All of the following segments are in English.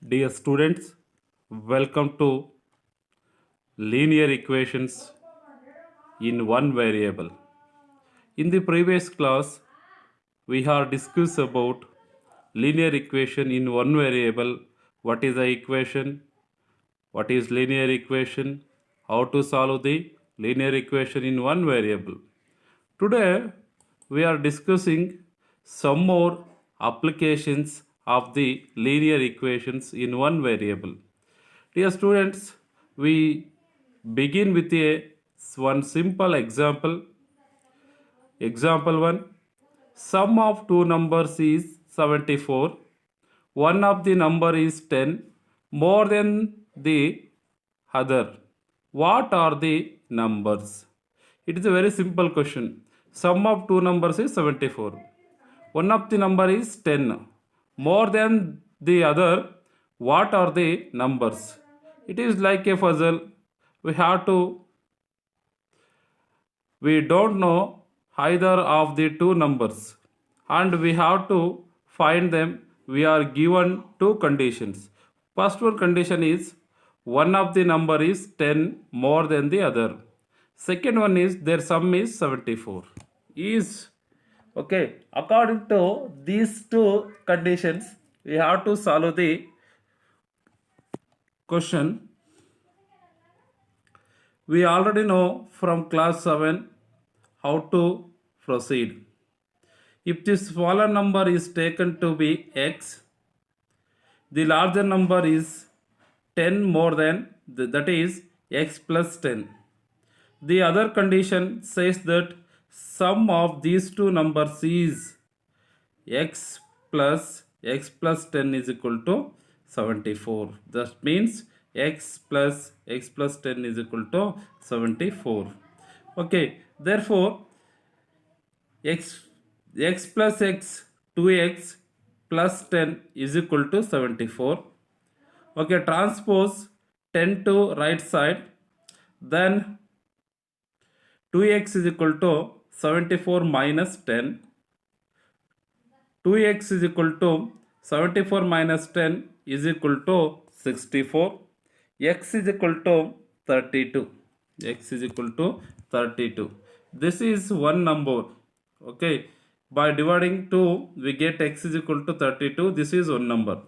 Dear students, welcome to linear equations in one variable. In the previous class, we have discussed about linear equation in one variable. What is the equation? What is linear equation? How to solve the linear equation in one variable. Today, we are discussing some more applications of the linear equations in one variable. Dear students, we begin with one simple example. Example 1. Sum of two numbers is 74. One of the number is 10 more than the other. What are the numbers? It is a very simple question. Sum of two numbers is 74. One of the number is 10 more than the other. What are the numbers? It is like a puzzle. We don't know either of the two numbers and we have to find them. We are given two conditions. First one condition is one of the number is 10 more than the other. Second one is their sum is 74. Is okay. According to these two conditions, we have to solve the question. We already know from class 7 how to proceed. If the smaller number is taken to be x, the larger number is 10 more than that is x plus 10. The other condition says that sum of these two numbers is x plus 10 is equal to 74. That means x plus 10 is equal to 74. Okay, therefore x plus x 2x plus 10 is equal to 74. Okay, transpose 10 to right side, then 2x is equal to 74 minus 10. 2x is equal to 74 minus 10 is equal to 64. X is equal to 32. X is equal to 32. This is one number. Okay, by dividing 2 we get x is equal to 32. This is one number.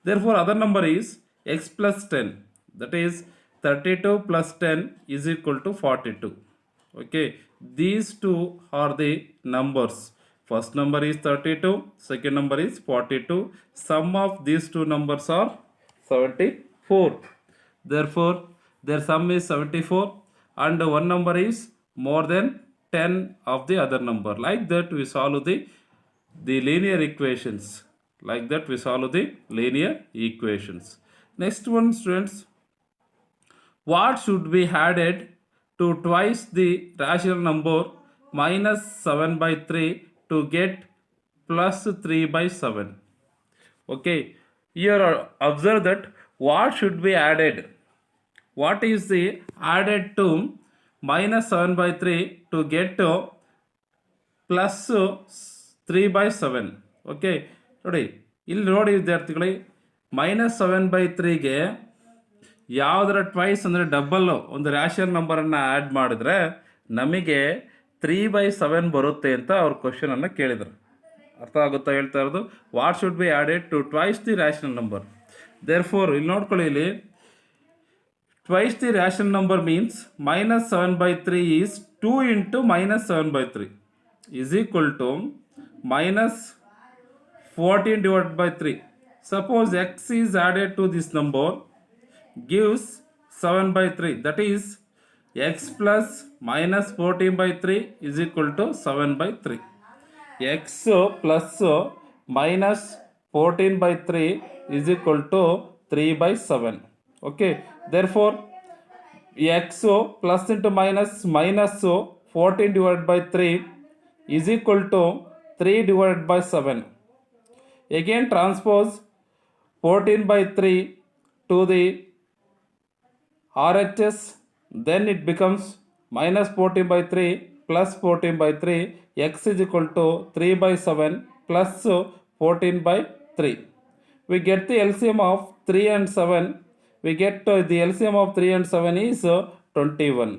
Therefore other number is x plus 10, that is 32 plus 10 is equal to 42. Okay, these two are the numbers. First number is 32, second number is 42. Sum of these two numbers are 74. Therefore their sum is 74 and one number is more than 10 of the other number. Like that we solve the linear equations. Like that we solve the linear equations. Next one, students. What should be added to twice the rational number minus 7 by 3 to get plus 3 by 7? Okay, here observe that what should be added. What is the added to minus 7 by 3 to get plus 3 by 7? Okay, ನೋಡಿ ಇಲ್ಲಿ ನೋಡಿ ವಿದ್ಯಾರ್ಥಿಗಳೇ, minus 7 by 3ಗೆ ಯಾವುದರ twice ಅಂದರೆ double ಒಂದು rational ನಂಬರನ್ನು add ಮಾಡಿದ್ರೆ ನಮಗೆ 3 by 7 ಬರುತ್ತೆ ಅಂತ ಅವ್ರು ಕ್ವಶನನ್ನು ಕೇಳಿದರು. ಅರ್ಥ ಆಗುತ್ತಾ ಹೇಳ್ತಾ ಇರೋದು? What should be added to twice the rational number. Therefore ಇಲ್ಲಿ ನೋಡ್ಕೊಳ್ಳಿ, ಇಲ್ಲಿ twice the rational number means minus 7 by 3 is 2 into minus 7 by 3 is equal to minus 14 divided by 3. Suppose x is added to this number gives 7 by 3, that is x plus minus 14 by 3 is equal to 7 by 3. X plus minus 14 by 3 is equal to 3 by 7. Okay, therefore x plus into minus 14 divided by 3 is equal to 3 divided by 7. Again transpose 14 by 3 to the RHS, then it becomes minus 14 by 3 plus 14 by 3. X is equal to 3 by 7 plus 14 by 3. we get the LCM of 3 and 7. We get the LCM of 3 and 7 is 21.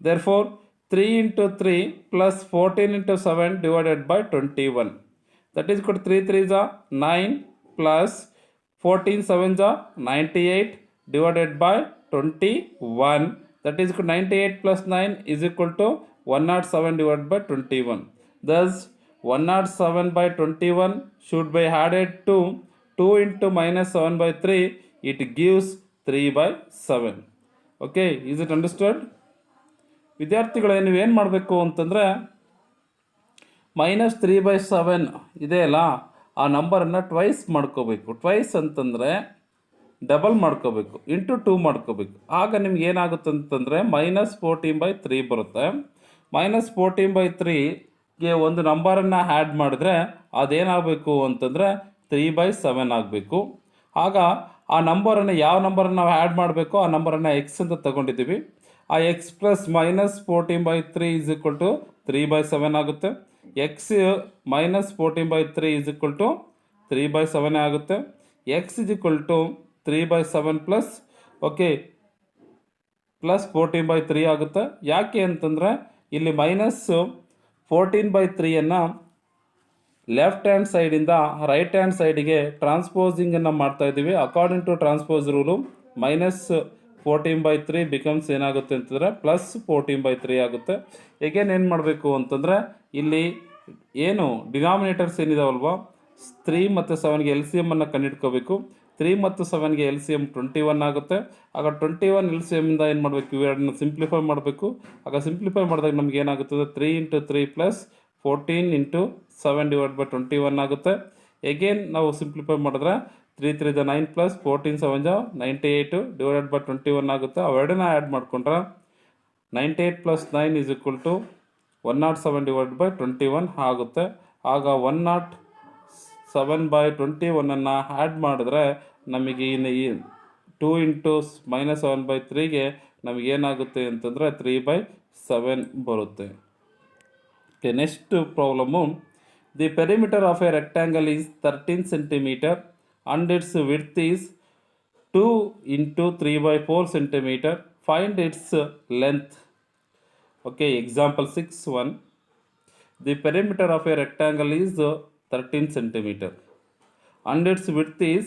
Therefore, 3 into 3 plus 14 into 7 divided by 21. That is equal to 3 3 is 9 plus 14 7 is 98 divided by 21. That is equal to 98 plus 9 is equal to 107 divided by 21. Thus, 107 by 21 should be added to 2 into minus 7 by 3. It gives 3 by 7. Okay, is it understood? ವಿದ್ಯಾರ್ಥಿಗಳೇ, ನೀವೇನು ಮಾಡಬೇಕು ಅಂತಂದರೆ -3/7 ಇದೆಯಲ್ಲ, ಆ ನಂಬರನ್ನು twice ಮಾಡ್ಕೋಬೇಕು. Twice ಅಂತಂದರೆ double ಮಾಡ್ಕೋಬೇಕು, ಇಂಟು 2 ಮಾಡ್ಕೋಬೇಕು. ಆಗ ನಿಮ್ಗೆ ಏನಾಗುತ್ತೆ ಅಂತಂದರೆ -14/3 ಬರುತ್ತೆ. -14/3ಗೆ ಒಂದು ನಂಬರನ್ನು ಆ್ಯಡ್ ಮಾಡಿದ್ರೆ ಅದೇನಾಗಬೇಕು ಅಂತಂದರೆ 3/7 ಆಗಬೇಕು. ಆಗ ಆ ನಂಬರನ್ನು, ಯಾವ ನಂಬರನ್ನು ನಾವು ಆ್ಯಡ್ ಮಾಡಬೇಕು ಆ ನಂಬರನ್ನು ಎಕ್ಸ್ ಅಂತ ತಗೊಂಡಿದ್ದೀವಿ. ಆ x plus -14/3 is equal to 3/7 ಆಗುತ್ತೆ. ಎಕ್ಸ್ -14/3 ಈಸ್ ಈಕ್ವಲ್ ಟು 3/7 ಆಗುತ್ತೆ. X is equal to 3/7 plus plus 14/3 ಆಗುತ್ತೆ. ಯಾಕೆ ಅಂತಂದರೆ ಇಲ್ಲಿ -14/3ಯನ್ನು ಲೆಫ್ಟ್ ಹ್ಯಾಂಡ್ ಸೈಡಿಂದ ರೈಟ್ ಹ್ಯಾಂಡ್ ಸೈಡಿಗೆ ಟ್ರಾನ್ಸ್ಪೋಸಿಂಗನ್ನು ಮಾಡ್ತಾ ಇದ್ದೀವಿ. According to transpose rule -14/3 becomes ಏನಾಗುತ್ತೆ ಅಂತಂದರೆ +14/3 ಆಗುತ್ತೆ. ಏಗೇನು ಏನು ಮಾಡಬೇಕು ಅಂತಂದರೆ ಇಲ್ಲಿ ಏನು ಡಿನಾಮಿನೇಟರ್ಸ್ ಏನಿದಾವಲ್ವ, 3 ಮತ್ತು 7ಗೆ ಎಲ್ ಸಿ ಎಮ್ಮನ್ನು ಕಂಡುಹಿಡ್ಕೋಬೇಕು. 3 ಮತ್ತು 7ಗೆ ಎಲ್ ಸಿ ಎಮ್ 21 ಆಗುತ್ತೆ. ಆಗ 21 ಎಲ್ ಸಿ ಎಮ್ಮಿಂದ ಏನು ಮಾಡಬೇಕು, ಇವೆರಡನ್ನ ಸಿಂಪ್ಲಿಫೈ ಮಾಡಬೇಕು. ಆಗ ಸಿಂಪ್ಲಿಫೈ ಮಾಡಿದಾಗ ನಮ್ಗೆ ಏನಾಗುತ್ತದೆ, 3 × 3 ಪ್ಲಸ್ 14 × 7 ಡಿವೈಡ್ ಬೈ 21 ಆಗುತ್ತೆ. ಎಗೇನ್ ನಾವು ಸಿಂಪ್ಲಿಫೈ ಮಾಡಿದ್ರೆ 3 3 ದ 9 ಪ್ಲಸ್ 14 7 98 ಡಿವೈಡೆಡ್ ಬೈ 21 ಆಗುತ್ತೆ. ಅವೆರಡನ್ನ ಆ್ಯಡ್ ಮಾಡಿಕೊಂಡ್ರೆ 98 plus 9 is equal to 107 divide by 21 ಆಗುತ್ತೆ. ಆಗ 107/21 ಆ್ಯಡ್ ಮಾಡಿದ್ರೆ ನಮಗೆ ಈ 2 ಇಂಟು -7/3ಗೆ ನಮಗೇನಾಗುತ್ತೆ ಅಂತಂದರೆ 3/7 ಬರುತ್ತೆ. Okay, next problem. The perimeter of A rectangle is 13 centimeter and its width is 2 into 3/4 centimeter. Find its length. Okay, example 6.1. The perimeter of a rectangle is 13 centimeter and its width is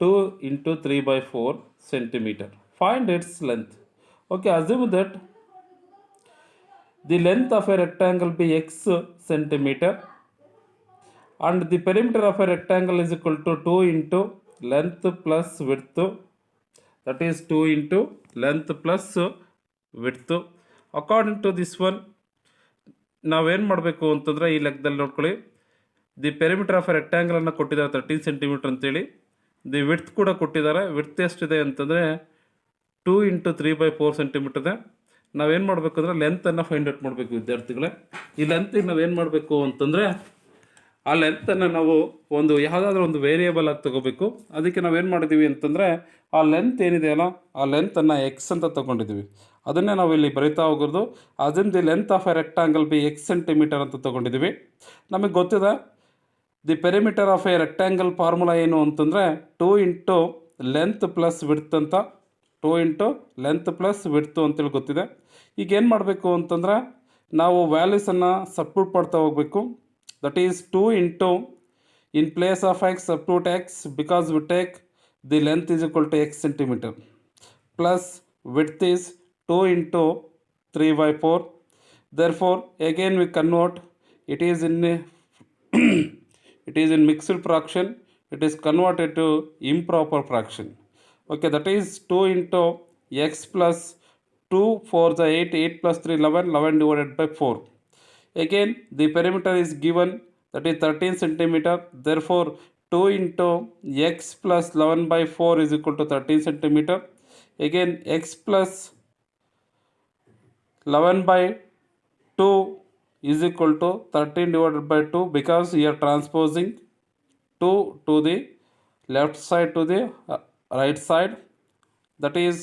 2 into 3/4 centimeter. Find its length. Okay, assume that the length of a rectangle be x centimeter and the perimeter of a rectangle is equal to 2 into length plus width, that is 2 into length plus width. According to this one, ನಾವೇನು ಮಾಡಬೇಕು ಅಂತಂದರೆ ಈ ಲೆಕ್ಕದಲ್ಲಿ ನೋಡ್ಕೊಳ್ಳಿ, the perimeter of A ರೆಕ್ಟ್ಯಾಂಗಲನ್ನು ಕೊಟ್ಟಿದ್ದಾರೆ 13 centimeter ಅಂತೇಳಿ. The width ಕೂಡ ಕೊಟ್ಟಿದ್ದಾರೆ. ವಿಡ್ತ್ ಎಷ್ಟಿದೆ ಅಂತಂದರೆ 2 into 3/4 centimeter ಇದೆ. ನಾವೇನು ಮಾಡಬೇಕು ಅಂದರೆ ಲೆಂತನ್ನು ಫೈಂಡ್ ಔಟ್ ಮಾಡಬೇಕು ವಿದ್ಯಾರ್ಥಿಗಳೇ. ಈ ಲೆಂತಿಗೆ ನಾವೇನು ಮಾಡಬೇಕು ಅಂತಂದರೆ ಆ ಲೆಂತನ್ನು ನಾವು ಯಾವುದಾದ್ರೂ ಒಂದು ವೇರಿಯೇಬಲ್ ಆಗಿ ತೊಗೋಬೇಕು. ಅದಕ್ಕೆ ನಾವೇನು ಮಾಡಿದ್ದೀವಿ ಅಂತಂದರೆ ಆ ಲೆಂತ್ ಏನಿದೆಯಲ್ಲ ಆ ಲೆಂತನ್ನು ಎಕ್ಸ್ ಅಂತ ತೊಗೊಂಡಿದ್ದೀವಿ. ಅದನ್ನೇ ನಾವು ಇಲ್ಲಿ ಬರಿತಾ ಹೋಗೋದು. ಅದನ್ನು the length of A rectangle B x centimeter ಅಂತ ತೊಗೊಂಡಿದ್ದೀವಿ. ನಮಗೆ ಗೊತ್ತಿದೆ the perimeter of A rectangle formula ಏನು ಅಂತಂದರೆ 2 ಇಂಟು ಲೆಂತ್ ಪ್ಲಸ್ ವಿಡ್ತ್ ಅಂತ, 2 ಇಂಟು ಲೆಂತ್ ಪ್ಲಸ್ ವಿಡ್ತು ಅಂತೇಳಿ ಗೊತ್ತಿದೆ. ಈಗ ಏನು ಮಾಡಬೇಕು ಅಂತಂದರೆ ನಾವು ವ್ಯಾಲ್ಯೂಸನ್ನು ಸಬ್ಸ್ಟಿಟ್ಯೂಟ್ ಮಾಡ್ತಾ ಹೋಗಬೇಕು. That is 2 into, in place of x substitute x because we take the length is equal to x centimeter, plus width is 2 into 3/4. Therefore again we convert, it is in mixed fraction, it is converted to improper fraction. Okay, that is 2 into x plus 2 4 the 8, 8 plus 3 11, 11 divided by 4. Again the perimeter is given, that is 13 centimeter. Therefore 2 into x plus 11/4 is equal to 13 centimeter. Again x plus 11/2 is equal to 13 divided by 2 because we are transposing 2 to the left side to the right side. That is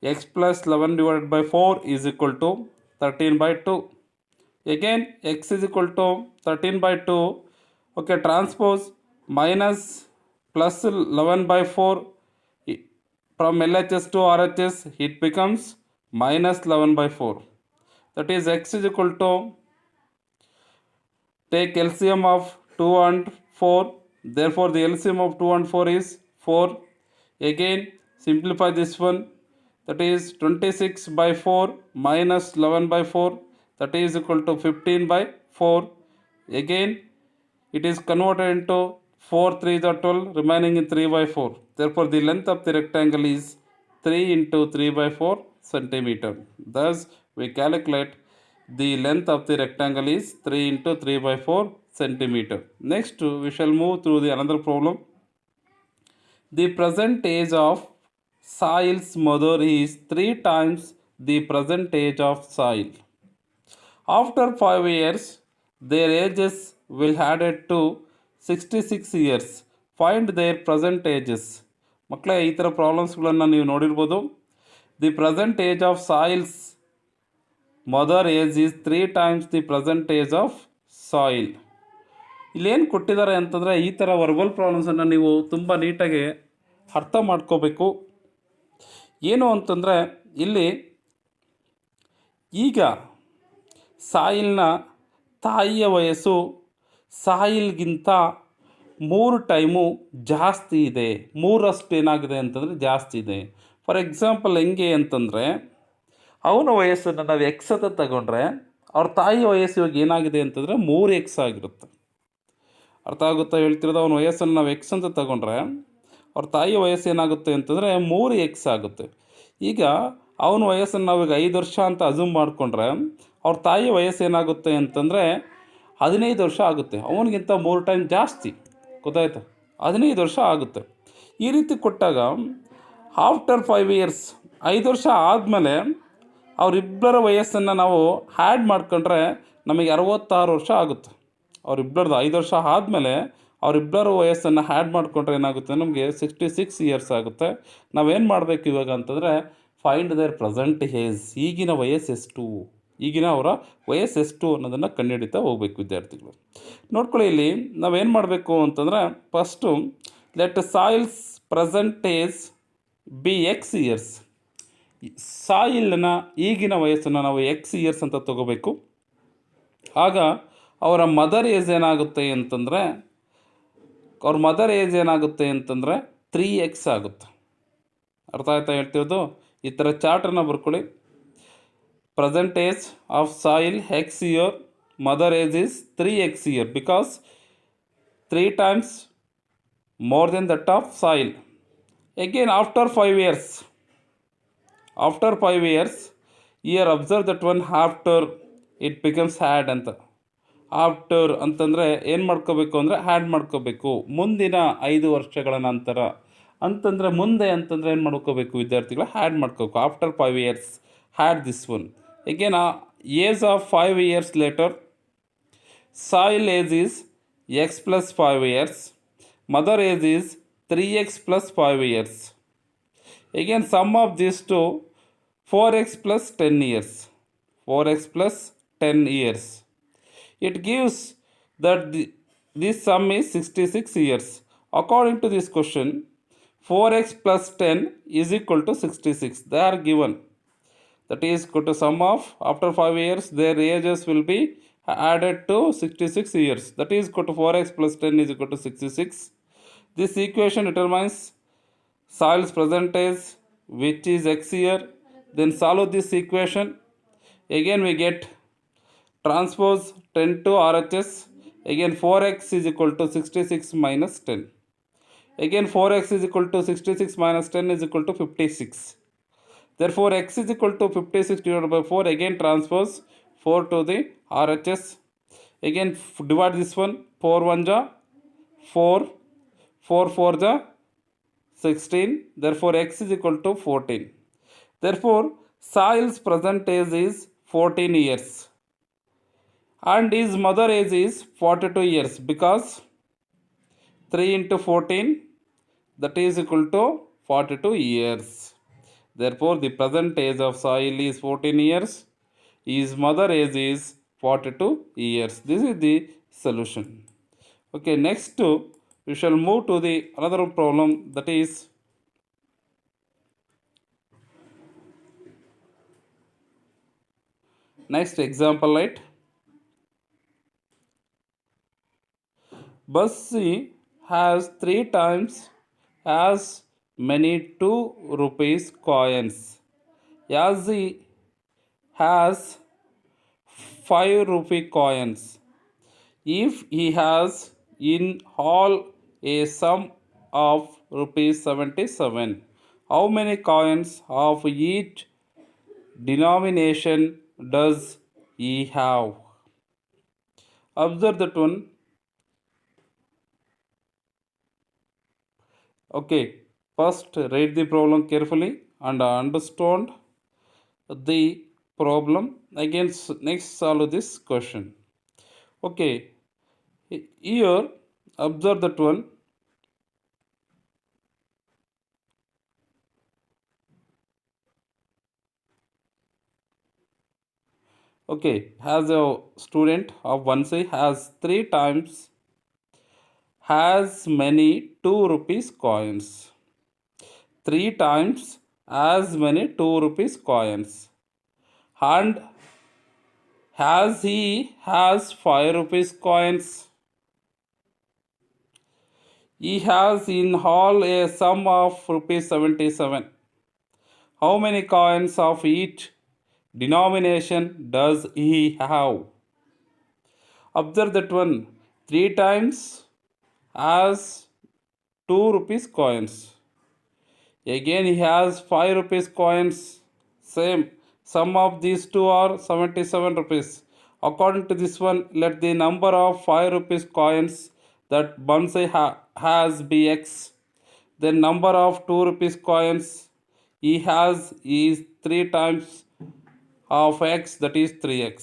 x plus 11 divided by 4 is equal to 13/2. Again x is equal to 13/2. Okay, transpose minus plus 11 by 4 from LHS to RHS it becomes minus 11 by 4. That is x is equal to, take LCM of 2 and 4, therefore the LCM of 2 and 4 is 4. Again simplify this one, that is 26 by 4 minus 11 by 4, that is equal to 15 by 4. Again it is converted into 4 3 is 12, remaining in 3 by 4. Therefore the length of the rectangle is 3 into 3 by 4 centimeter. Thus we calculate the length of the rectangle is 3 into 3 by 4 centimeter. Next we shall move through the another problem. The present age of soil's mother is 3 times the present age of soil. After 5 years, their ages will added to 66 years. Find their present ages. ಮಕ್ಕಳೇ, ಈ ಥರ ಪ್ರಾಬ್ಲಮ್ಸ್ಗಳನ್ನು ನೀವು ನೋಡಿರ್ಬೋದು. The present age of soils mother age is 3 times the present age of soil. ಇಲ್ಲೇನು ಕೊಟ್ಟಿದ್ದಾರೆ ಅಂತಂದರೆ, ಈ ಥರ ವರ್ಬಲ್ ಪ್ರಾಬ್ಲಮ್ಸನ್ನು ನೀವು ತುಂಬ ನೀಟಾಗಿ ಅರ್ಥ ಮಾಡ್ಕೋಬೇಕು. ಏನು ಅಂತಂದರೆ, ಇಲ್ಲಿ ಈಗ ಸಾಯಿಲ್ನ ತಾಯಿಯ ವಯಸ್ಸು ಸಾಯಿಲ್ಗಿಂತ 3 ಟೈಮು ಜಾಸ್ತಿ ಇದೆ. 3ರಷ್ಟು ಏನಾಗಿದೆ ಅಂತಂದರೆ ಜಾಸ್ತಿ ಇದೆ. ಫಾರ್ ಎಕ್ಸಾಂಪಲ್ ಹೆಂಗೆ ಅಂತಂದರೆ, ಅವನ ವಯಸ್ಸನ್ನು ನಾವು ಎಕ್ಸ್ ಅಂತ ತಗೊಂಡ್ರೆ ಅವ್ರ ತಾಯಿಯ ವಯಸ್ಸು ಇವಾಗ ಏನಾಗಿದೆ ಅಂತಂದರೆ 3x ಆಗಿರುತ್ತೆ. ಅರ್ಥ ಆಗುತ್ತಾ ಹೇಳ್ತಿರೋದು? ಅವನ ವಯಸ್ಸನ್ನು ನಾವು ಎಕ್ಸ್ ಅಂತ ತಗೊಂಡ್ರೆ ಅವ್ರ ತಾಯಿಯ ವಯಸ್ಸು ಏನಾಗುತ್ತೆ ಅಂತಂದರೆ 3x ಆಗುತ್ತೆ. ಈಗ ಅವನ ವಯಸ್ಸನ್ನು ನಾವೀಗ 5 ವರ್ಷ ಅಂತ ಅಸ್ಯೂಮ್ ಮಾಡಿಕೊಂಡ್ರೆ ಅವ್ರ ತಾಯಿಯ ವಯಸ್ಸು ಏನಾಗುತ್ತೆ ಅಂತಂದರೆ 15 ವರ್ಷ ಆಗುತ್ತೆ. ಅವನಿಗಿಂತ 3 ಟೈಮ್ ಜಾಸ್ತಿ. ಗೊತ್ತಾಯ್ತಾ? 15 ವರ್ಷ ಆಗುತ್ತೆ. ಈ ರೀತಿ ಕೊಟ್ಟಾಗ ಆಫ್ಟರ್ 5 ಇಯರ್ಸ್, 5 ವರ್ಷ ಆದಮೇಲೆ ಅವರಿಬ್ಬರ ವಯಸ್ಸನ್ನು ನಾವು ಆ್ಯಡ್ ಮಾಡ್ಕೊಂಡ್ರೆ ನಮಗೆ 66 ವರ್ಷ ಆಗುತ್ತೆ. ಅವರಿಬ್ಬರದ್ದು 5 ವರ್ಷ ಆದಮೇಲೆ ಅವರಿಬ್ಬರ ವಯಸ್ಸನ್ನು ಆ್ಯಡ್ ಮಾಡಿಕೊಂಡ್ರೆ ಏನಾಗುತ್ತೆ, ನಮಗೆ 66 ಇಯರ್ಸ್ ಆಗುತ್ತೆ. ನಾವೇನು ಮಾಡಬೇಕು ಇವಾಗ ಅಂತಂದರೆ, ಫೈಂಡ್ ದೇರ್ ಪ್ರೆಸೆಂಟ್ ಏಜ್. ಈಗಿನ ವಯಸ್ಸೆಷ್ಟು, ಈಗಿನ ಅವರ ವಯಸ್ಸೆಷ್ಟು ಅನ್ನೋದನ್ನು ಕಂಡುಹಿಡಿತಾ ಹೋಗ್ಬೇಕು ವಿದ್ಯಾರ್ಥಿಗಳು. ನೋಡ್ಕೊಳ್ಳಿ, ಇಲ್ಲಿ ನಾವೇನು ಮಾಡಬೇಕು ಅಂತಂದರೆ, first let soil's present age be x years. ಸಾಯಿಲ್ನ ಈಗಿನ ವಯಸ್ಸನ್ನು ನಾವು ಎಕ್ಸ್ ಇಯರ್ಸ್ ಅಂತ ತಗೋಬೇಕು. ಆಗ ಅವರ ಮದರ್ ಏಜ್ ಏನಾಗುತ್ತೆ ಅಂತಂದರೆ, ಅವ್ರ ಮದರ್ ಏಜ್ ಏನಾಗುತ್ತೆ ಅಂತಂದರೆ 3x ಆಗುತ್ತೆ. ಅರ್ಥ ಆಯ್ತಾ ಹೇಳ್ತಿರೋದು? ಈ ಥರ ಚಾರ್ಟನ್ನು ಬರ್ಕೊಳ್ಳಿ. Present age of soil X year, mother age is 3x here because 3 times more than that of soil. Again after 5 years, here observe that one after it becomes had ಅಂತ. ಆಫ್ಟರ್ ಅಂತಂದರೆ ಏನು ಮಾಡ್ಕೋಬೇಕು ಅಂದರೆ ಆ್ಯಡ್ ಮಾಡ್ಕೋಬೇಕು. ಮುಂದಿನ 5 ವರ್ಷಗಳ ನಂತರ ಅಂತಂದರೆ, ಮುಂದೆ ಅಂತಂದರೆ ಏನು ಮಾಡ್ಕೋಬೇಕು ವಿದ್ಯಾರ್ಥಿಗಳು, ಆ್ಯಡ್ ಮಾಡ್ಕೋಬೇಕು. After 5 years add this one. Again age of 5 years later, soil age is x plus 5 years, mother age is 3x plus 5 years. Again sum of these two, 4x plus 10 years. 4x plus 10 years. It gives that this sum is 66 years. According to this question, 4x plus 10 is equal to 66. They are given. That is equal to sum of, after 5 years their ages will be added to 66 years. That is equal to 4x plus 10 is equal to 66. This equation determines soil's present age, which is x year. Then solve this equation. Again we get transpose 10 to RHS. Again 4x is equal to 66 minus 10. Again 4x is equal to 66 minus 10 is equal to 56. Therefore x is equal to 56 divided by 4. Again transpose 4 to the RHS. Again divide this one. 4 1 ja 4, 4 4 ja 16. Therefore x is equal to 14. Therefore soil's present age is 14 years and his mother age is 42 years because 3 into 14, that is equal to 42 years. Therefore the present age of soil is 14 years, his mother age is 42 years. This is the solution. Okay, next We shall move to the another problem, that is next example, right? Bussi has 3 times as many 2 rupees coins as he has 5 rupee coins. If he has in all a sum of rupees 77, how many coins of each denomination does he have? Observe that one. Okay, first read the problem carefully and understand the problem. Again, next solve this question. Okay, here observe that one. Okay, has a student of Vansi has 3 times as many 2 rupees coins. 3 times as many 2 rupees coins. And as he has 5 rupees coins, he has in all a sum of rupees 77. How many coins of each denomination does he have? Observe that one. 3 times as 2 rupees coins. Again, he has 5 rupees coins. Same. Sum of these two are 77 rupees. According to this one, let the number of 5 rupees coins that Bonsai has be x. The number of 2 rupees coins he has is 3 times of x, that is 3x.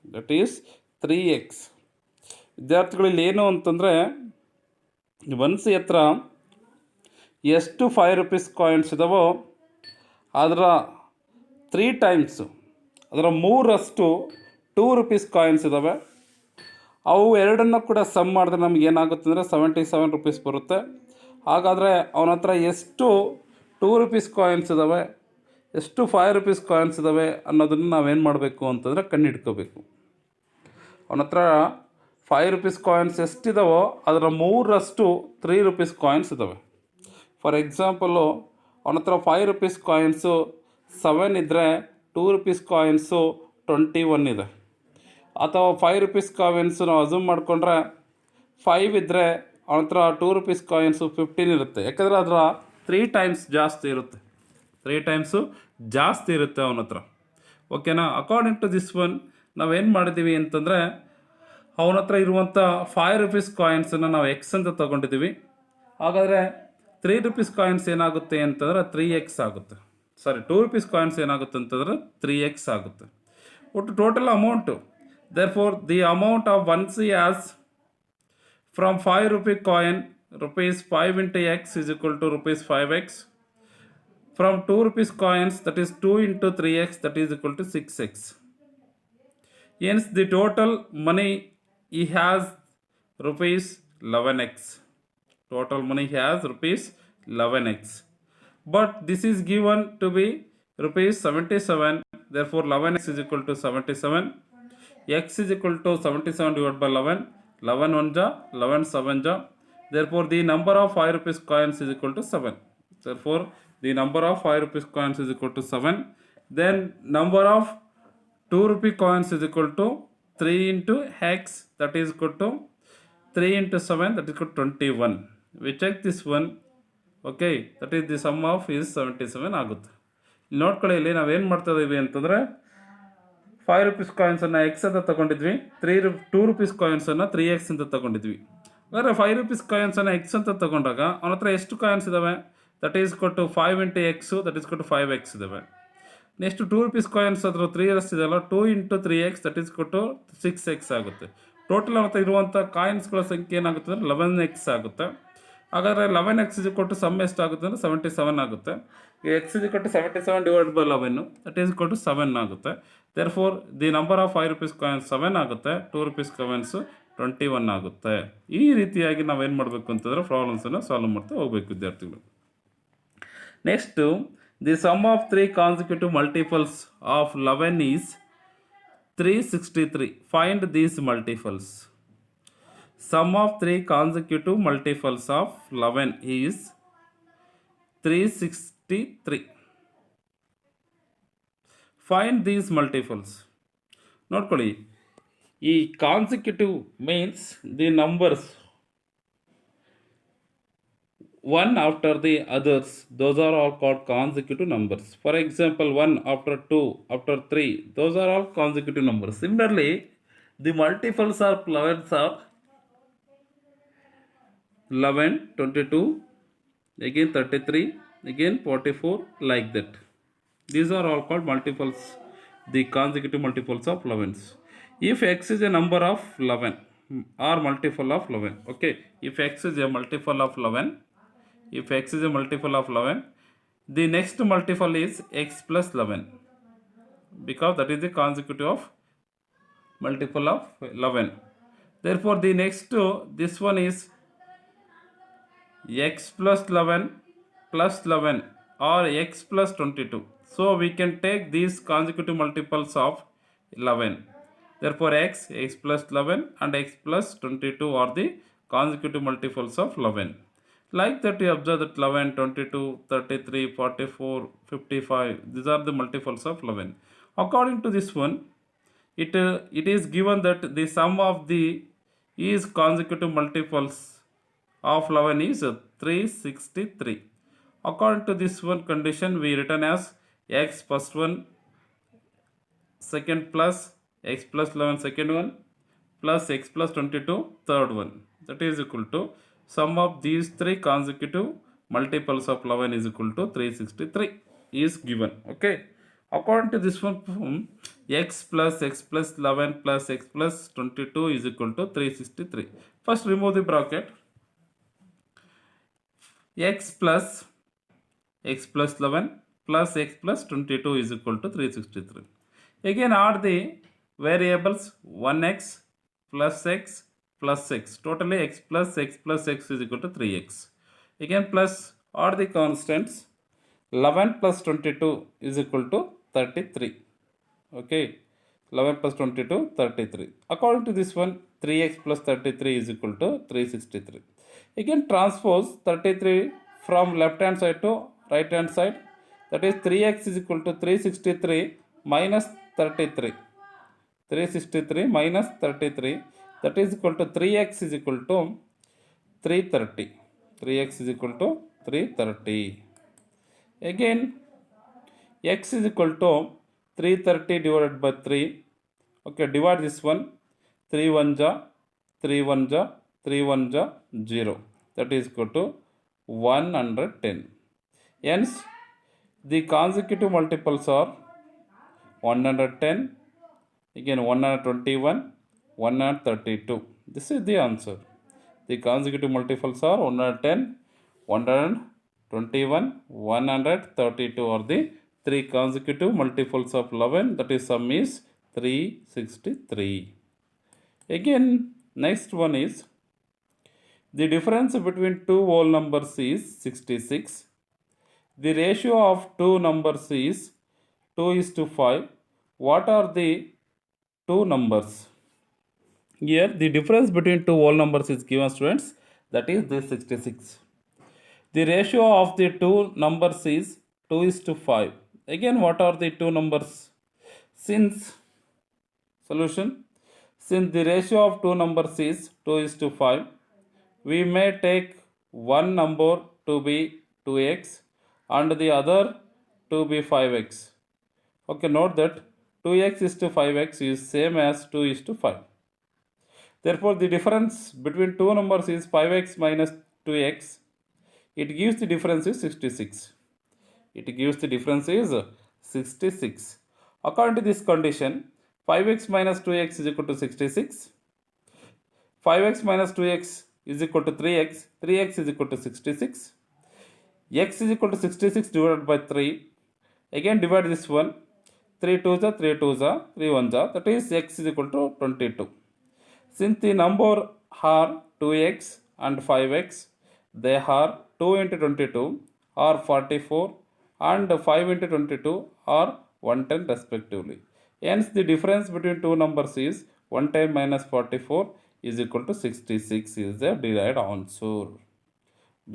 That is 3x. ವಿದ್ಯಾರ್ಥಿಗಳು ಇಲ್ಲಿ ಏನು ಅಂತಂದರೆ ಬನ್ಸಿ ಹತ್ರ ಎಷ್ಟು 5 rupees coins ಇದಾವೋ ಅದರ 3 times, ಅದರ 3ರಷ್ಟು 2 rupees coins ಇದ್ದಾವೆ. ಅವು ಎರಡನ್ನು ಕೂಡ ಸಮ್ ಮಾಡಿದ್ರೆ ನಮ್ಗೆ ಏನಾಗುತ್ತೆ ಅಂದರೆ 77 rupees ಬರುತ್ತೆ. ಹಾಗಾದರೆ ಅವನ ಹತ್ರ ಎಷ್ಟು 2 rupees ಕಾಯಿನ್ಸ್ ಇದ್ದಾವೆ, ಎಷ್ಟು 5 rupees ಕಾಯಿನ್ಸ್ ಇದ್ದಾವೆ ಅನ್ನೋದನ್ನು ನಾವೇನು ಮಾಡಬೇಕು ಅಂತಂದರೆ ಕಂಡುಹಿಡ್ಕೋಬೇಕು. ಅವನ ಹತ್ರ 5 rupees ಕಾಯಿನ್ಸ್ ಎಷ್ಟಿದಾವೋ ಅದರ 3ರಷ್ಟು 3 rupees ಕಾಯಿನ್ಸ್ ಇದ್ದಾವೆ. ಫಾರ್ ಎಕ್ಸಾಂಪಲ್ಲು ಅವನ ಹತ್ರ 5 rupees ಕಾಯಿನ್ಸು 7 ಇದ್ದರೆ 2 rupees ಕಾಯಿನ್ಸು 21 ಇದೆ. ಅಥವಾ 5 rupees ಕಾಯಿನ್ಸು ನಾವು ಅಸ್ಯೂಮ್ ಮಾಡಿಕೊಂಡ್ರೆ 5 ಇದ್ದರೆ ಅವನ ಹತ್ರ 2 rupees ಕಾಯಿನ್ಸು 15 ಇರುತ್ತೆ. ಯಾಕಂದರೆ ಅದರ 3 times ಜಾಸ್ತಿ ಇರುತ್ತೆ. 3 times ಜಾಸ್ತಿ ಇರುತ್ತೆ ಅವನ ಹತ್ರ. ಓಕೆನಾ? ಅಕಾರ್ಡಿಂಗ್ ಟು ದಿಸ್ ಒನ್ ನಾವೇನು ಮಾಡಿದ್ದೀವಿ ಅಂತಂದರೆ ಅವನ ಹತ್ರ ಇರುವಂಥ 5 rupees ಕಾಯಿನ್ಸನ್ನು ನಾವು ಎಕ್ಸ್ ಅಂತ ತೊಗೊಂಡಿದ್ದೀವಿ. ಹಾಗಾದರೆ 3 rupees ಕಾಯಿನ್ಸ್ ಏನಾಗುತ್ತೆ ಅಂತಂದರೆ 3x ಆಗುತ್ತೆ. ಸಾರಿ, 2 rupees ಕಾಯಿನ್ಸ್ ಏನಾಗುತ್ತೆ ಅಂತಂದರೆ 3x ಆಗುತ್ತೆ. ಒಟ್ಟು total amount therefore the amount of Vansi as from 5 rupee coin rupees 5 into x is equal to rupees 5x. From 2 rupees coins, that is 2 into 3x, that is equal to 6x. Hence the total money he has rupees 11x. Total money he has rupees 11x. But this is given to be rupees 77. Therefore 11x is equal to 77. X is equal to 77 divided by 11. 11 1 ja, 11 7 ja. Therefore the number of 5 rupees coins is equal to 7. Therefore the number of 5 rupees coins is equal to 7. Then number of 2 rupee coins is equal to 3 into x, that is equal to 3 into 7, that is equal to 21. We check this one. Okay, that is the sum of is 77 ಆಗುತ್ತೆ. ಇಲ್ಲಿ ನೋಡ್ಕೊಳ್ಳಿ, ಇಲ್ಲಿ ನಾವೇನು ಮಾಡ್ತಾ ಇದ್ದೀವಿ ಅಂತಂದರೆ 5 rupees ಕಾಯಿನ್ಸನ್ನು X ಅಂತ ತೊಗೊಂಡಿದ್ವಿ, 2 rupees ಕಾಯಿನ್ಸನ್ನು 3x ಅಂತ ತೊಗೊಂಡಿದ್ವಿ. ಅಂದರೆ 5 rupees ಕಾಯಿನ್ಸನ್ನು ಎಕ್ಸ್ ಅಂತ ತೊಗೊಂಡಾಗ ಅವನ ಹತ್ರ ಎಷ್ಟು ಕಾಯಿನ್ಸ್ ಇದ್ದಾವೆ? ದಟ್ ಈಸ್ ಕೊಟ್ಟು 5 into ಎಕ್ಸು, ದಟ್ ಈಸ್ ಕೊಟ್ಟು 5x ಇದ್ದಾವೆ. ನೆಕ್ಸ್ಟ್ 2 rupees ಕಾಯಿನ್ಸ್ ಅದ್ರ 3 ಇದೆಯಲ್ಲ, 2 into 3x, ದಟ್ ಈಸ್ ಕೊಟ್ಟು 6x ಆಗುತ್ತೆ. ಟೋಟಲ್ ಅವತ್ತ ಇರುವಂಥ ಕಾಯಿನ್ಸ್ಗಳ ಸಂಖ್ಯೆ ಏನಾಗುತ್ತೆ ಅಂದರೆ 11x ಆಗುತ್ತೆ. ಹಾಗಾದರೆ 11x is equal to some ಎಷ್ಟಾಗುತ್ತೆ ಅಂದರೆ 77 ಆಗುತ್ತೆ. x is equal to 77 divided by 11, that is equal to 7 ಆಗುತ್ತೆ. Therefore the number of 5 rupees coins 7 ಆಗುತ್ತೆ. 2 rupees ಕಾಯಿನ್ಸು 21 ಆಗುತ್ತೆ. ಈ ರೀತಿಯಾಗಿ ನಾವೇನು ಮಾಡಬೇಕು ಅಂತಂದರೆ ಪ್ರಾಬ್ಲಮ್ಸನ್ನು ಸಾಲ್ವ್ ಮಾಡ್ತಾ ಹೋಗಬೇಕು ವಿದ್ಯಾರ್ಥಿಗಳು. Next the sum of 3 consecutive multiples of 11 is 363. Find these multiples. Sum of 3 consecutive multiples of 11 is 363. Find these multiples. ನೋಡ್ಕೊಳ್ಳಿ, ಈ consecutive means the numbers one after the others, those are all called consecutive numbers. For example, 1 after 2 after 3, those are all consecutive numbers. Similarly, the multiples of 11s are 11, 22, again 33, again 44, like that. These are all called multiples, the consecutive multiples of 11s. If x is a number of 11 or multiple of 11, okay, if x is a multiple of 11, if x is a multiple of 11, the next multiple is x plus 11, because that is the consecutive of multiple of 11. Therefore, the next this one is x plus 11 plus 11 or x plus 22. So we can take these consecutive multiples of 11. Therefore, x plus 11 and x plus 22 are the consecutive multiples of 11. Like that, we observe that 11, 22, 33, 44, 55, these are the multiples of 11. According to this one, it is given that the sum of the is consecutive multiples of 11 is 363. According to this one condition, we written as x first one, second plus x plus 11 second one, plus x plus 22 third one. That is equal to sum of these 3 consecutive multiples of 11 is equal to 363 is given. Okay. According to this one, x plus 11 plus x plus 22 is equal to 363. First remove the bracket. X plus 11 plus x plus 22 is equal to 363. Again add the variables 1x plus x plus x. Totally x plus x is equal to 3x. Again plus add the constants. 11 plus 22 is equal to 33. Okay. 11 plus 22, 33. According to this one, 3x plus 33 is equal to 363. Again transpose 33 from left hand side to right hand side. That is 3x is equal to 363 minus 33. 363 minus 33. That is equal to 3x is equal to 330. 3x is equal to 330. Again, x is equal to 330 divided by 3. Okay, divide this one. 3 1 ja, 3 1 ja, 3 1 ja, 0. That is equal to 110. Hence, the consecutive multiples are 110, again 121, 132. This is the answer. The consecutive multiples are 110, 121, 132 are the 3 consecutive multiples of 11. That is sum is 363. Again, next one is the difference between two whole numbers is 66. The ratio of two numbers is 2:5. What are the two numbers? Here the difference between two whole numbers is given, students, that is this 66. The ratio of the two numbers is 2:5. Again, what are the two numbers? Since the ratio of two numbers is 2:5, we may take one number to be 2x and the other to be 5x. Okay, note that 2x is to 5x is same as 2:5. Therefore, the difference between two numbers is 5x minus 2x. It gives the difference is 66. It gives the difference is 66. According to this condition, 5x minus 2x is equal to 66. 5x minus 2x is equal to 3x. 3x is equal to 66. X is equal to 66 divided by 3. Again divide this one. 3 2s are 3 2s are 3 1s are. That is x is equal to 22. Since the number are 2x and 5x, they are 2 into 22 or 44 and 5 into 22 or 110 respectively. Hence, the difference between two numbers is 110 minus 44 is equal to 66 is the desired answer.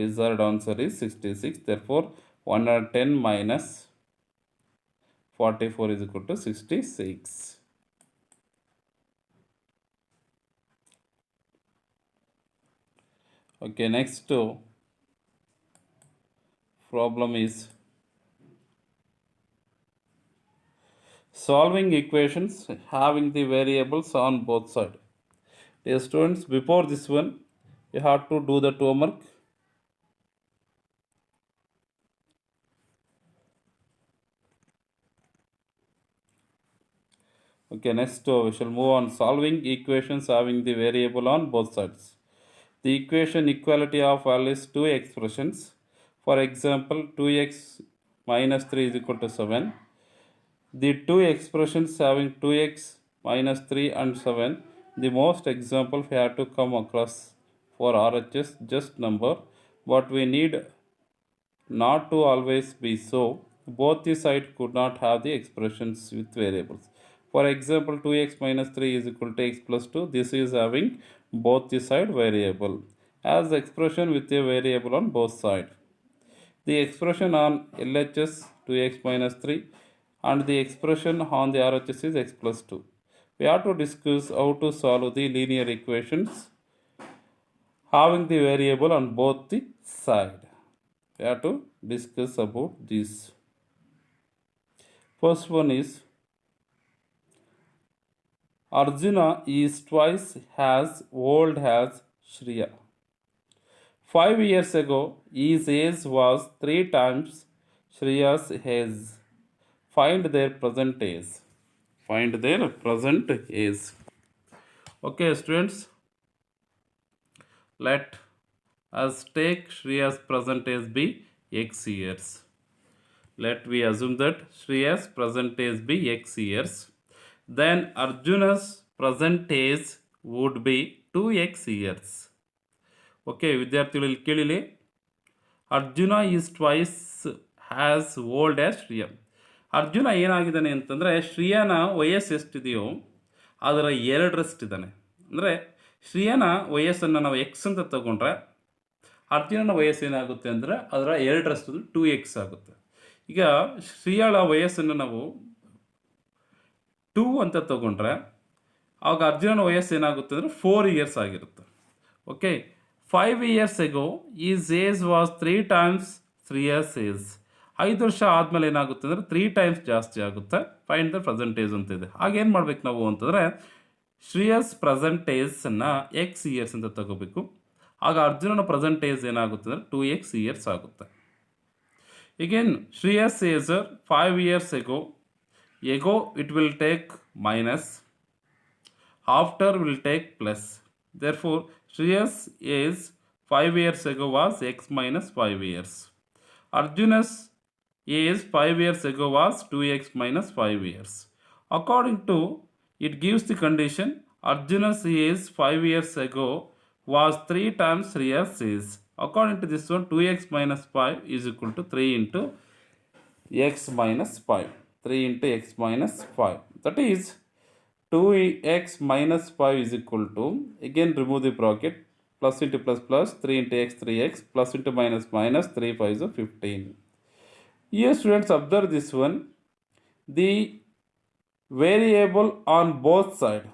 Desired answer is 66. Therefore, 110 minus 44 is equal to 66. Okay, next problem is solving equations having the variables on both sides. Dear students, before this one, you have to do the homework. Okay, next we shall move on solving equations having the variable on both sides. The equation equality of values two expressions. For example, 2x minus 3 is equal to 7. The two expressions having 2x minus 3 and 7, the most example we have to come across for RHS just number, but we need not to always be so. Both the side could not have the expressions with variables. For example, 2x minus 3 is equal to x plus 2. This is having both the side variable as expression with a variable on both sides. The expression on LHS 2x minus 3 and the expression on the RHS is x plus 2. We have to discuss how to solve the linear equations having the variable on both the side. We have to discuss about this. First one is Arjuna is twice as old as Shriya. 5 years ago, his age was 3 times Shriya's age. Find their present age. Find their present age. Okay, students. Let us take Shriya's present age be x years. Let we assume that Shriya's present age be x years. Then Arjuna's present age would be 2x years. Okay, ವಿದ್ಯಾರ್ಥಿಗಳು ಕೇಳಿಲಿ. Arjuna is twice has old as Shriya. Arjuna ಏನಾಗಿದ್ದಾನೆ ಅಂತಂದರೆ ಶ್ರಿಯಾನ ವಯಸ್ಸು ಎಷ್ಟಿದೆಯೋ ಅದರ ಎರಡರಷ್ಟಿದ್ದಾನೆ. ಅಂದರೆ ಶ್ರಿಯಾನ ವಯಸ್ಸನ್ನು ನಾವು ಎಕ್ಸ್ ಅಂತ ತಗೊಂಡ್ರೆ ಅರ್ಜುನನ ವಯಸ್ಸು ಏನಾಗುತ್ತೆ ಅಂದರೆ ಅದರ ಎರಡರಷ್ಟು 2x ಆಗುತ್ತೆ. ಈಗ ಶ್ರಿಯಾಳ ವಯಸ್ಸನ್ನು ನಾವು 2 ಅಂತ ತಗೊಂಡ್ರೆ ಆವಾಗ ಅರ್ಜುನನ ವಯಸ್ಸು ಏನಾಗುತ್ತೆ ಅಂದರೆ 4 ಇಯರ್ಸ್ ಆಗಿರುತ್ತೆ. Okay, 5 years ago his age was 3 times Shriya's age. 5 ವರ್ಷ ಆದಮೇಲೆ ಏನಾಗುತ್ತೆ ಅಂದರೆ 3 times ಜಾಸ್ತಿ ಆಗುತ್ತೆ. ಫೈಂಡ್ ದ ಪ್ರೆಸೆಂಟೇಜ್ ಅಂತ ಇದೆ. ಆಗೇನು ಮಾಡ್ಬೇಕು ನಾವು ಅಂತಂದರೆ ಶ್ರೇಯಸ್ ಪ್ರೆಸೆಂಟೇಜನ್ನು ಎಕ್ಸ್ ಇಯರ್ಸ್ ಅಂತ ತಗೋಬೇಕು. ಆಗ ಅರ್ಜುನನ ಪ್ರೆಸೆಂಟೇಜ್ ಏನಾಗುತ್ತೆ ಅಂದರೆ 2x ಇಯರ್ಸ್ ಆಗುತ್ತೆ. Again, Shreya's age 5 years ago it will take minus, after will take plus. Therefore, Shreya's age 5 years ago was x minus 5 years. Arjuna's age 5 years ago was 2x minus 5 years. According to it gives the condition Arjuna's age 5 years ago was 3 times Shreya's age. According to this one, 2x minus 5 is equal to 3 into x minus 5. 3 into x minus 5. That is 2x minus 5 is equal to, again remove the bracket, plus into plus plus, 3 into x, 3x, plus into minus minus, 3 5 is 15. Here students observe this one, the variable on both side,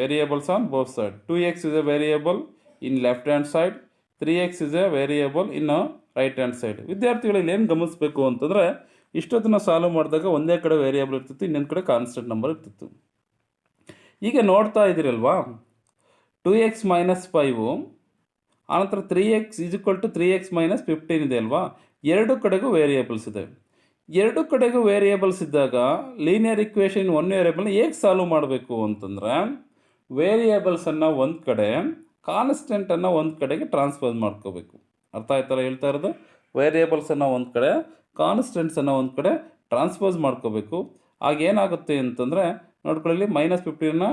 variables on both side. 2x is a variable in left hand side, 3x is a variable in a right hand side. ವಿದ್ಯಾರ್ಥಿಗಳಲ್ಲಿ ಏನು ಗಮನಿಸಬೇಕು ಅಂತಂದರೆ ಇಷ್ಟೊತ್ತನ್ನು solve ಮಾಡಿದಾಗ ಒಂದೇ ಕಡೆ variable ಇರ್ತಿತ್ತು, ಇನ್ನೊಂದು ಕಡೆ ಕಾನ್ಸ್ಟೆಂಟ್ ನಂಬರ್ ಇರ್ತಿತ್ತು. ಈಗ ನೋಡ್ತಾ ಇದ್ದೀರಲ್ವಾ, 2x minus 5 ಆನಂತರ 3x is equal to 3x minus 15 ಇದೆ ಅಲ್ವಾ. ಎರಡು ಕಡೆಗೂ ವೇರಿಯೇಬಲ್ಸ್ ಇದೆ. ಎರಡು ಕಡೆಗೂ ವೇರಿಯೇಬಲ್ಸ್ ಇದ್ದಾಗ ಲೀನಿಯರ್ ಇಕ್ವೇಷನ್ ಒನ್ ವೇರಿಯೇಬಲ್ನ ಹೇಗೆ ಸಾಲ್ವ್ ಮಾಡಬೇಕು ಅಂತಂದರೆ ವೇರಿಯೇಬಲ್ಸನ್ನು ಒಂದು ಕಡೆ, ಕಾನ್ಸ್ಟೆಂಟನ್ನು ಒಂದು ಕಡೆಗೆ ಟ್ರಾನ್ಸ್ಫರ್ ಮಾಡ್ಕೋಬೇಕು. ಅರ್ಥ ಆಯ್ತಲ್ಲ ಹೇಳ್ತಾ ಇರೋದು? ವೇರಿಯೇಬಲ್ಸನ್ನು ಒಂದು ಕಡೆ, ಕಾನ್ಸ್ಟೆಂಟ್ಸನ್ನು ಒಂದು ಕಡೆ ಟ್ರಾನ್ಸ್ಫರ್ಸ್ ಮಾಡ್ಕೋಬೇಕು. ಆಗೇನಾಗುತ್ತೆ ಅಂತಂದರೆ ನೋಡ್ಕೊಳ್ಳಿ, -15ನ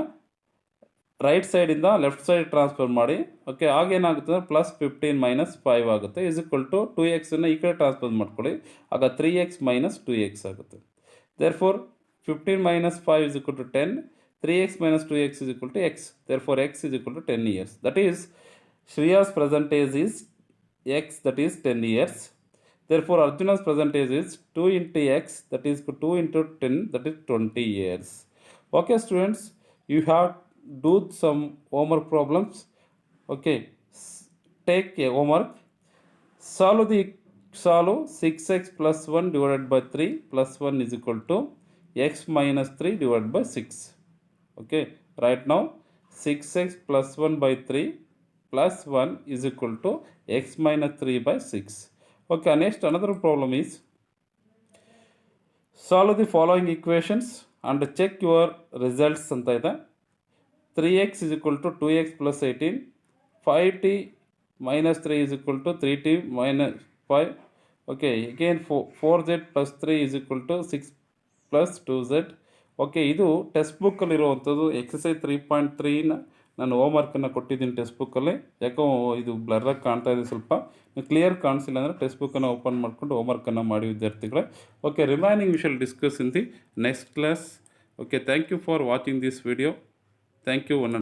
ರೈಟ್ ಸೈಡಿಂದ ಲೆಫ್ಟ್ ಸೈಡ್ ಟ್ರಾನ್ಸ್ಫರ್ ಮಾಡಿ. ಓಕೆ, ಆಗೇನಾಗುತ್ತೆ ಅಂದರೆ ಪ್ಲಸ್ 15 - 5 ಆಗುತ್ತೆ. ಈಸ್ ಈಕ್ವಲ್ ಟು 2x ಈ ಕಡೆ ಟ್ರಾನ್ಸ್ಫರ್ ಮಾಡ್ಕೊಳ್ಳಿ, ಆಗ 3x - 2x ಆಗುತ್ತೆ. therefore 15 - 5 is equal to 10. 3x - 2x is equal to x. therefore x is equal to 10 years. That is, Shriya's present age is x, that is 10 years. Therefore Arjuna's present age is 2 into x, that is 2 into 10, that is 20 years. Okay students, you have do some homework problems. Okay, take a homework. Solve 6x plus 1 divided by 3 plus 1 is equal to x minus 3 divided by 6. Okay, right now 6x plus 1 by 3 plus 1 is equal to x minus 3 by 6. Okay, next another problem is solve the following equations and check your results ಅಂತ ಇದೆ. 3x is equal to 2x plus 18, 5t minus 3 is equal to 3t minus 5. Okay, again 4z plus 3 is equal to 6 plus 2z. Okay, ಇದು text ಬುಕ್ಕಲ್ಲಿರುವಂಥದ್ದು exercise 3.3ನ ನಾನು ಹೋಮ್ವರ್ಕನ್ನು ಕೊಟ್ಟಿದ್ದೀನಿ text ಬುಕ್ಕಲ್ಲಿ. ಯಾಕೋ ಇದು ಬ್ಲರ್ರಾಗಿ ಕಾಣ್ತಾ ಇದೆ, ಸ್ವಲ್ಪ ಕ್ಲಿಯರ್ ಕಾಣಿಸಿಲ್ಲ ಅಂದರೆ ಟೆಕ್ಸ್ಟ್ ಬುಕ್ಕನ್ನು ಓಪನ್ ಮಾಡಿಕೊಂಡು ಹೋಮ್ವರ್ಕನ್ನು ಮಾಡಿ ವಿದ್ಯಾರ್ಥಿಗಳೇ. Okay, remaining we shall discuss in the next class. Okay, thank you for watching this video. Thank you.